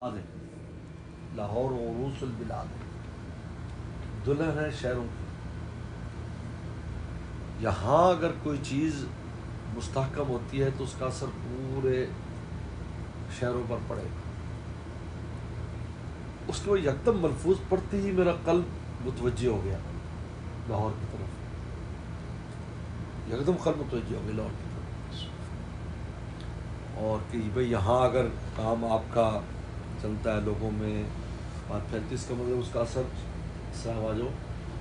لاہور عروس البلاد دلہن ہے شہروں کی. یہاں اگر کوئی چیز مستحکم ہوتی ہے تو اس کا اثر پورے شہروں پر پڑے گا. اس کے وہ یکدم ملفوظ پڑھتے ہی میرا قلب متوجہ ہو گیا لاہور کی طرف. یکدم قلب متوجہ ہو گیا لاہور کی طرف. اور کہ بھئی یہاں اگر کام آپ کا چلتا ہے, لوگوں میں بات پھیلتی, اس کا مطلب اس کا اثر سمجھو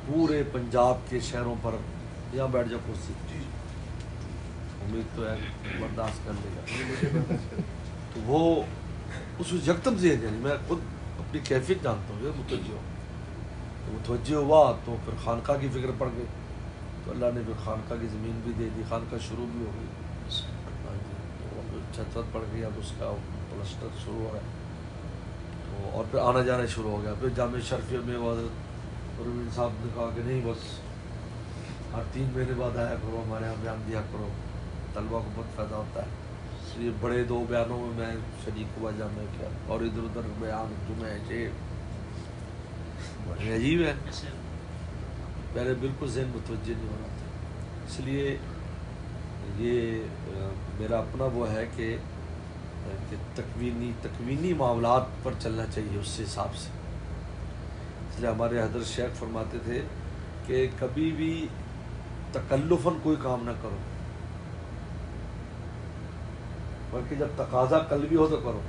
پورے پنجاب کے شہروں پر. یہاں بیٹھ جاؤ کرسی, امید تو ہے برداشت کر لے گا. تو وہ اس یکدم سے یعنی میں خود اپنی کیفیت جانتا ہوں, متوجہ ہو تو متوجہ ہوا تو پھر خانقاہ کی فکر پڑ گئی. تو اللہ نے پھر خانقاہ کی زمین بھی دے دی, خانقاہ شروع بھی ہو گئی. چھت پڑ گئی, اب اس کا پلسٹر شروع ہو رہا ہے. تو اور پھر آنا جانا شروع ہو گیا. پھر جامع شرفیہ میں حضرت روین صاحب نے کہا کہ نہیں بس ہر 3 مہینے بعد آیا کرو, ہمارے یہاں بیان دیا کرو, طلبہ کو بہت فائدہ ہوتا ہے. اس لیے بڑے 2 بیانوں میں شریک ہوا جامع کیا, اور ادھر ادھر بیان جمعہ یہ بڑے عجیب ہے. پہلے بالکل ذہن متوجہ نہیں ہونا تھا. اس لیے یہ میرا اپنا وہ ہے کہ تکوینی معاملات پر چلنا چاہیے اس حساب سے. اس لیے ہمارے حضرت شیخ فرماتے تھے کہ کبھی بھی تکلفاً کوئی کام نہ کرو, بلکہ جب تقاضا قلبی ہو تو کرو.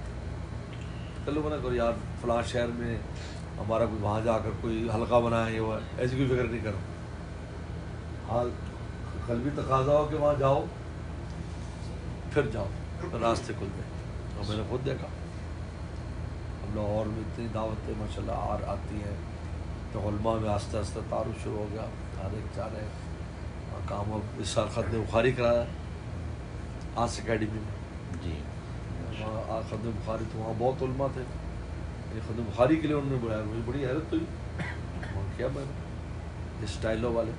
تکلف نہ کرو یار فلاں شہر میں ہمارا کوئی وہاں جا کر کوئی حلقہ بنائے, ہوا ایسی کوئی فکر نہیں کرو. حال قلبی تقاضا ہو کہ وہاں جاؤ, پھر جاؤ, راستے کھل گئے. اور میں نے خود دیکھا ہم لاہور میں اتنی دعوتیں ماشاء اللہ آتی ہیں تو علماء میں آہستہ آہستہ تعارف شروع ہو گیا. ہر ایک چاہ رہے کام. اب اس سال ختم بخاری کرایا آس اکیڈمی میں جی, وہاں ختم بخاری, تو وہاں بہت علماء تھے. ختم بخاری کے لیے انہوں نے بلایا, مجھے بڑی حیرت ہوئی. وہاں کیا میں نے اسٹائلوں والے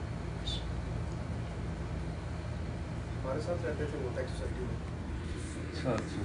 ہمارے ساتھ رہتے تھے وہ ٹیکس سوسائٹی میں. اچھا.